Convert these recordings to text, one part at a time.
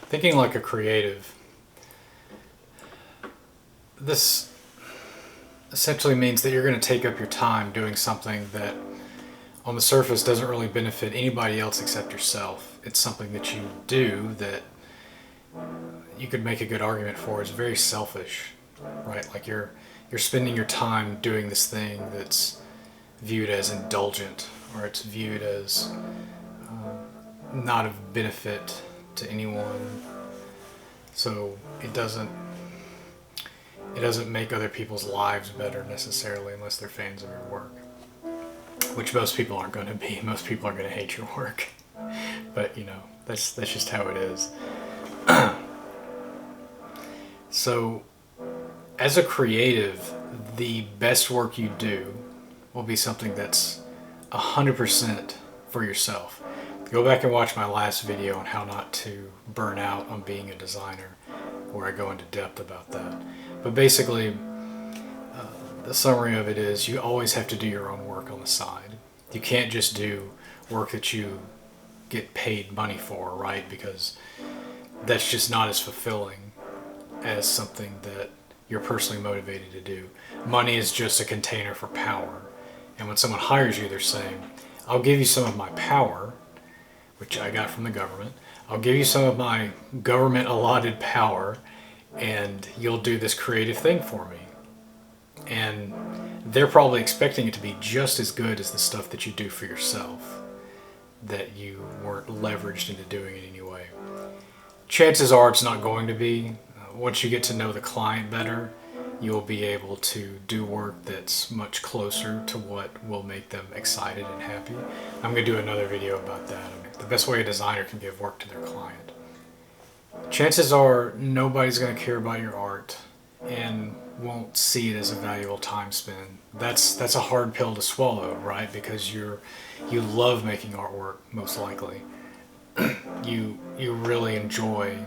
Thinking like a creative. This essentially means that you're going to take up your time doing something that on the surface doesn't really benefit anybody else except yourself. It's something that you do that you could make a good argument for is very selfish, right? Like you're spending your time doing this thing that's viewed as indulgent, or it's viewed as not of benefit to anyone. So it doesn't make other people's lives better necessarily unless they're fans of your work, which most people aren't going to be. Most people are going to hate your work, but that's just how it is. So as a creative, the best work you do will be something that's 100% for yourself. Go back and watch my last video on how not to burn out on being a designer, where I go into depth about that. But basically, the summary of it is you always have to do your own work on the side. You can't just do work that you get paid money for, right? Because that's just not as fulfilling as something that you're personally motivated to do. Money is just a container for power. And when someone hires you, they're saying, I'll give you some of my power, which I got from the government. I'll give you some of my government allotted power, and you'll do this creative thing for me. And they're probably expecting it to be just as good as the stuff that you do for yourself, that you weren't leveraged into doing it anyway. Chances are it's not going to be. Once you get to know the client better, you'll be able to do work that's much closer to what will make them excited and happy. I'm going to do another video about that. The best way a designer can give work to their client. Chances are nobody's going to care about your art and won't see it as a valuable time spent. That's a hard pill to swallow, right? Because you love making artwork, most likely. You really enjoy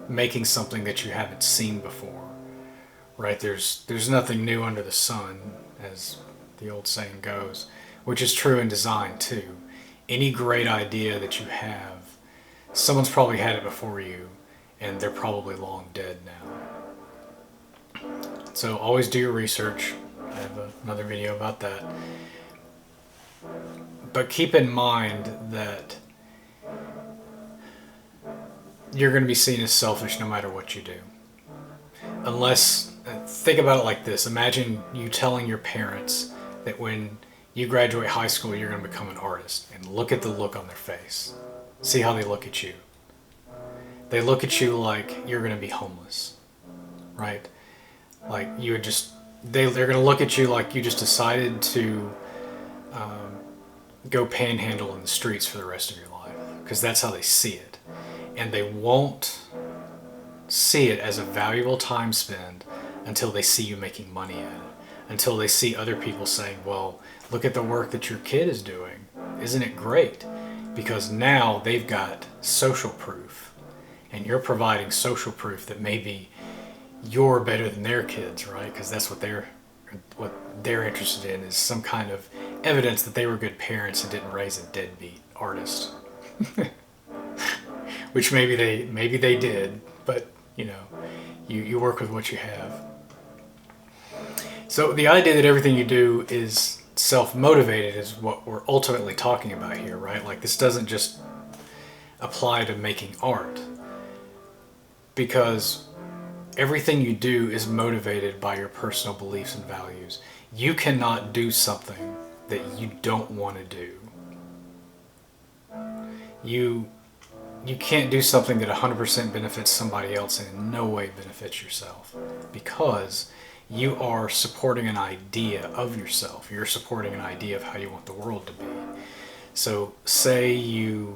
making something that you haven't seen before, right? There's nothing new under the sun, as the old saying goes, which is true in design too. Any great idea that you have, someone's probably had it before you, and they're probably long dead now. So always do your research. I have another video about that. But keep in mind that you're going to be seen as selfish no matter what you do. Think about it like this. Imagine you telling your parents that when you graduate high school, you're going to become an artist. And look at the look on their face. See how they look at you. They look at you like you're going to be homeless, right? Like you would they're going to look at you like you just decided to go panhandle in the streets for the rest of your life, because that's how they see it. And they won't see it as a valuable time spent until they see you making money at it. Until they see other people saying, well, look at the work that your kid is doing. Isn't it great? Because now they've got social proof. And you're providing social proof that maybe you're better than their kids, right? Because that's what they're interested in, is some kind of evidence that they were good parents and didn't raise a deadbeat artist. Which maybe they did, but you work with what you have. So the idea that everything you do is self-motivated is what we're ultimately talking about here, right? Like this doesn't just apply to making art, because everything you do is motivated by your personal beliefs and values. You cannot do something that you don't want to do. You can't do something that 100% benefits somebody else and in no way benefits yourself, because you are supporting an idea of yourself. You're supporting an idea of how you want the world to be. So say you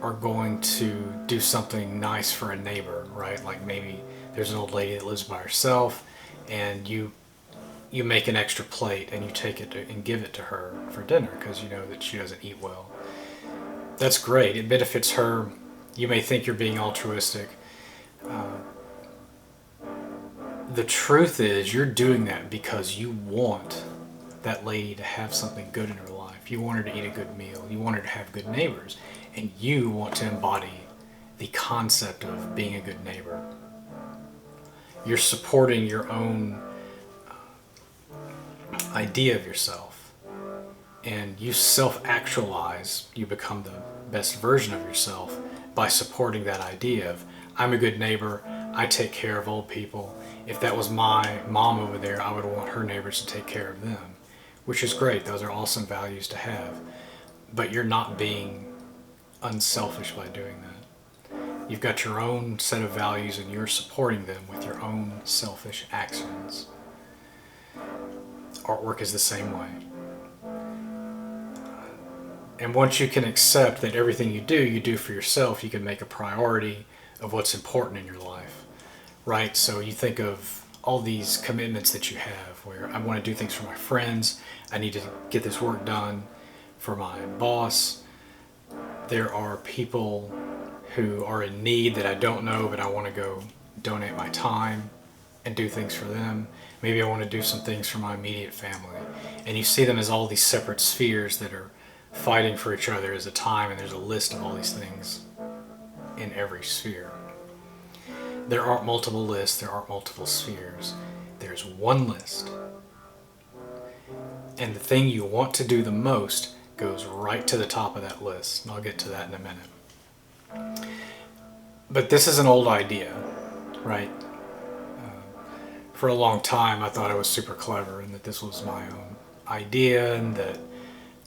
are going to do something nice for a neighbor, right? Like maybe there's an old lady that lives by herself, and you make an extra plate and you take it and give it to her for dinner because you know that she doesn't eat well. That's great. It benefits her. You may think you're being altruistic. The truth is you're doing that because you want that lady to have something good in her life. You want her to eat a good meal. You want her to have good neighbors. And you want to embody the concept of being a good neighbor. You're supporting your own idea of yourself. And you self-actualize. You become the best version of yourself by supporting that idea of, I'm a good neighbor. I take care of old people. If that was my mom over there, I would want her neighbors to take care of them, which is great. Those are awesome values to have. But you're not being unselfish by doing that. You've got your own set of values and you're supporting them with your own selfish actions. Artwork is the same way. And once you can accept that everything you do for yourself, you can make a priority of what's important in your life, right? So you think of all these commitments that you have where I want to do things for my friends, I need to get this work done for my boss. There are people who are in need that I don't know, but I want to go donate my time and do things for them. Maybe I want to do some things for my immediate family. And you see them as all these separate spheres that are fighting for each other as a time, and there's a list of all these things in every sphere. There aren't multiple lists, there aren't multiple spheres. There's one list. And the thing you want to do the most goes right to the top of that list. And I'll get to that in a minute. But this is an old idea, right? For a long time I thought I was super clever and that this was my own idea and that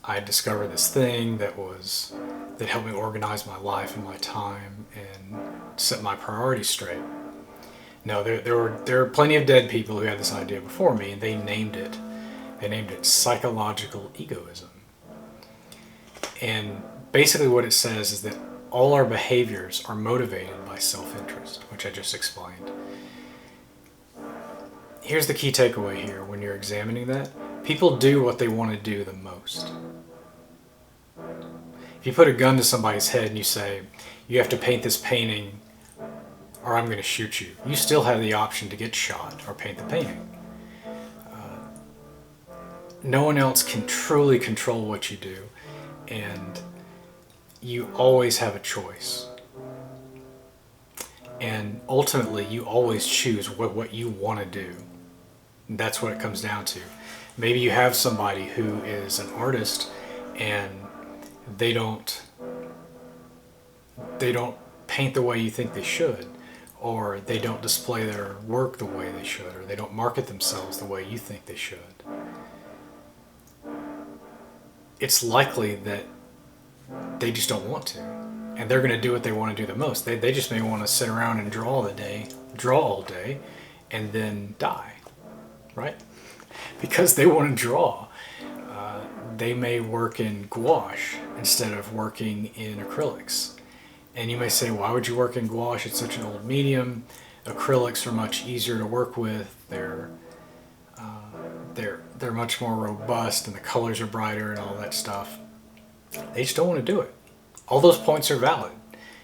I discovered this thing that helped me organize my life and my time and set my priorities straight. No, there are plenty of dead people who had this idea before me, and they named it psychological egoism. And basically what it says is that all our behaviors are motivated by self-interest, which I just explained. Here's the key takeaway here when you're examining that. People do what they want to do the most. If you put a gun to somebody's head and you say, you have to paint this painting or I'm going to shoot you, you still have the option to get shot or paint the painting. No one else can truly control what you do, and you always have a choice. And ultimately, you always choose what you want to do. And that's what it comes down to. Maybe you have somebody who is an artist and they don't paint the way you think they should, or they don't display their work the way they should, or they don't market themselves the way you think they should. It's likely that they just don't want to, and they're going to do what they want to do the most. They just may want to sit around and draw all day, and then die, right? Because they want to draw. They may work in gouache instead of working in acrylics. And you may say, why would you work in gouache? It's such an old medium. Acrylics are much easier to work with. They're much more robust and the colors are brighter and all that stuff. They just don't want to do it. All those points are valid.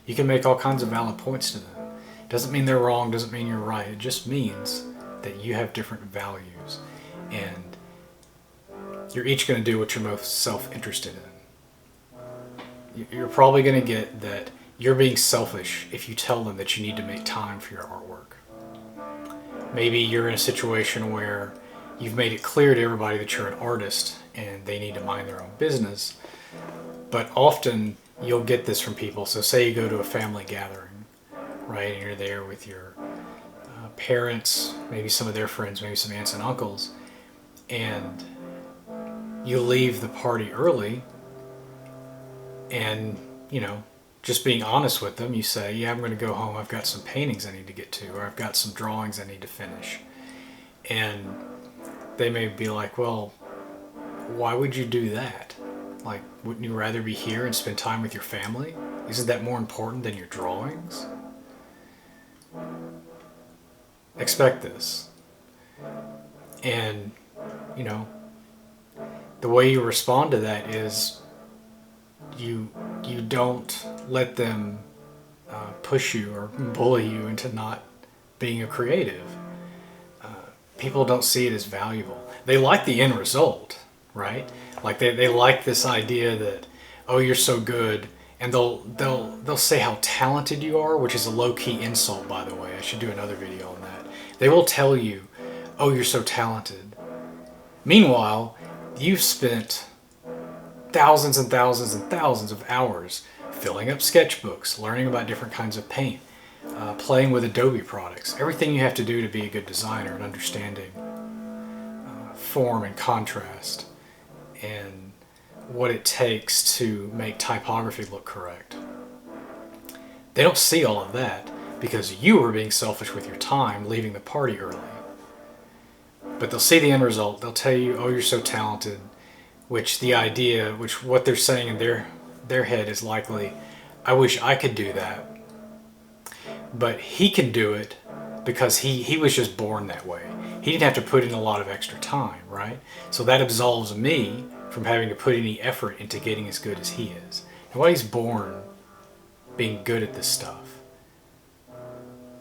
You can make all kinds of valid points to them. Doesn't mean they're wrong, doesn't mean you're right. It just means that you have different values and you're each going to do what you're most self-interested in. You're probably going to get that you're being selfish if you tell them that you need to make time for your artwork. Maybe you're in a situation where you've made it clear to everybody that you're an artist and they need to mind their own business. But often you'll get this from people. So say you go to a family gathering, right? And you're there with your parents, maybe some of their friends, maybe some aunts and uncles, and you leave the party early and, just being honest with them, you say, yeah, I'm going to go home. I've got some paintings I need to get to, or I've got some drawings I need to finish. And they may be like, well, why would you do that? Like, wouldn't you rather be here and spend time with your family? Isn't that more important than your drawings? Expect this. And, the way you respond to that is you don't let them push you or bully you into not being a creative. People don't see it as valuable. they like the end result, right? Like they like this idea that, oh, you're so good, and they'll say how talented you are, which is a low-key insult, by the way. I should do another video on that. They will tell you, oh, you're so talented. Meanwhile, you've spent thousands and thousands and thousands of hours filling up sketchbooks, learning about different kinds of paint, playing with Adobe products, everything you have to do to be a good designer, and understanding form and contrast and what it takes to make typography look correct. They don't see all of that because you were being selfish with your time, leaving the party early. But they'll see the end result. They'll tell you, oh, you're so talented, which what they're saying in their head is likely, I wish I could do that. But he can do it because he was just born that way. He didn't have to put in a lot of extra time, right? So that absolves me from having to put any effort into getting as good as he is. And while he's born being good at this stuff,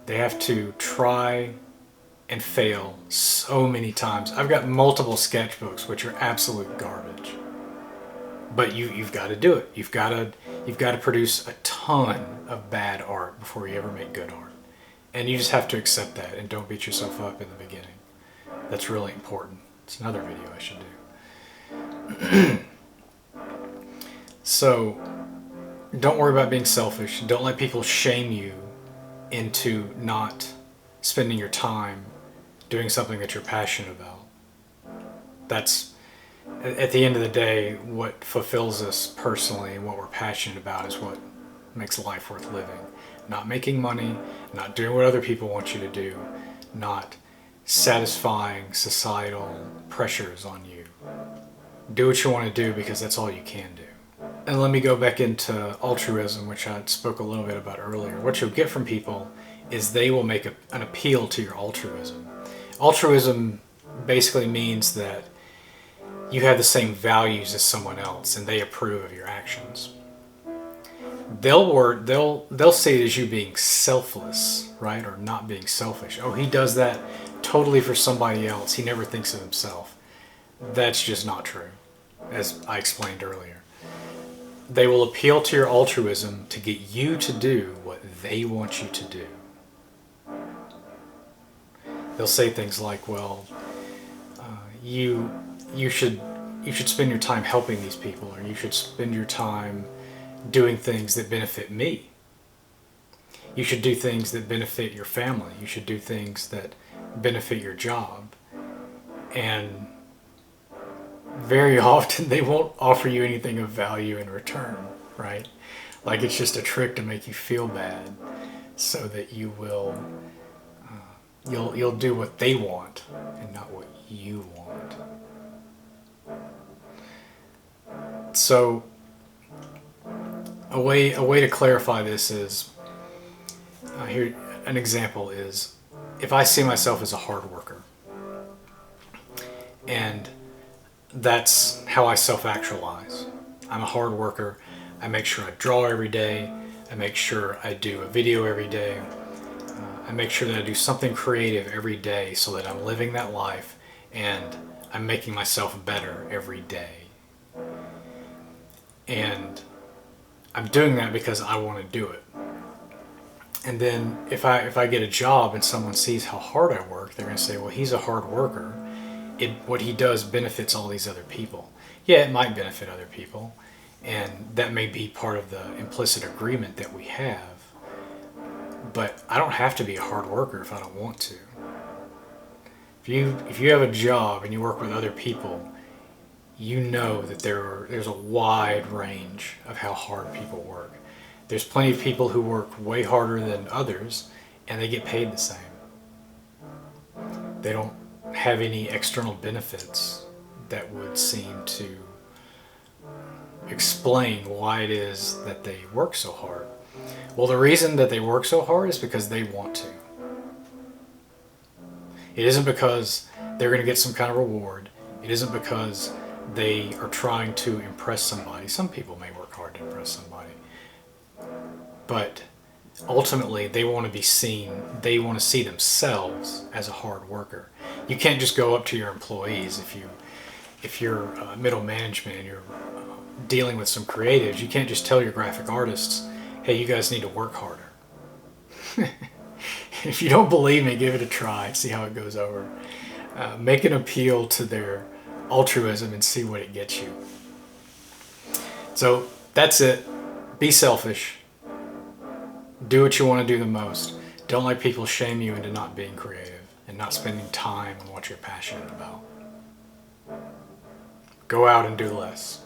they have to try and fail so many times. I've got multiple sketchbooks which are absolute garbage. But you've got to do it. You've got to produce a ton of bad art before you ever make good art. And you just have to accept that and don't beat yourself up in the beginning. That's really important. It's another video I should do. So, don't worry about being selfish. Don't let people shame you into not spending your time doing something that you're passionate about. That's, at the end of the day, what fulfills us personally and what we're passionate about is what makes life worth living. Not making money, not doing what other people want you to do, not satisfying societal pressures on you. Do what you want to do because that's all you can do. And let me go back into altruism, which I spoke a little bit about earlier. What you'll get from people is they will make an appeal to your altruism. Altruism basically means that you have the same values as someone else and they approve of your actions. They'll see it as you being selfless, right? Or not being selfish. Oh, he does that totally for somebody else. He never thinks of himself. That's just not true, as I explained earlier. They will appeal to your altruism to get you to do what they want you to do. They'll say things like, well, you should spend your time helping these people, or you should spend your time doing things that benefit me. You should do things that benefit your family. You should do things that benefit your job. And very often they won't offer you anything of value in return, right? Like it's just a trick to make you feel bad so that you will you'll do what they want and not what you want. So a way to clarify this is, here an example is, if I see myself as a hard worker, and that's how I self-actualize. I'm a hard worker. I make sure I draw every day. I make sure I do a video every day. I make sure that I do something creative every day so that I'm living that life and I'm making myself better every day. And I'm doing that because I want to do it. And then if I get a job and someone sees how hard I work, they're going to say, well, he's a hard worker. What he does benefits all these other people. Yeah, it might benefit other people, and that may be part of the implicit agreement that we have. But I don't have to be a hard worker if I don't want to. If you have a job and you work with other people, you know that there's a wide range of how hard people work. There's plenty of people who work way harder than others, and they get paid the same. They don't have any external benefits that would seem to explain why it is that they work so hard. Well, the reason that they work so hard is because they want to. It isn't because they're going to get some kind of reward. It isn't because they are trying to impress somebody. Some people may work hard to impress somebody. But ultimately, they want to be seen. They want to see themselves as a hard worker. You can't just go up to your employees if you're middle management and you're dealing with some creatives. You can't just tell your graphic artists, hey, you guys need to work harder. If you don't believe me, give it a try. See how it goes over. Make an appeal to their altruism and see what it gets you. So that's it. Be selfish. Do what you want to do the most. Don't let people shame you into not being creative and not spending time on what you're passionate about. Go out and do less.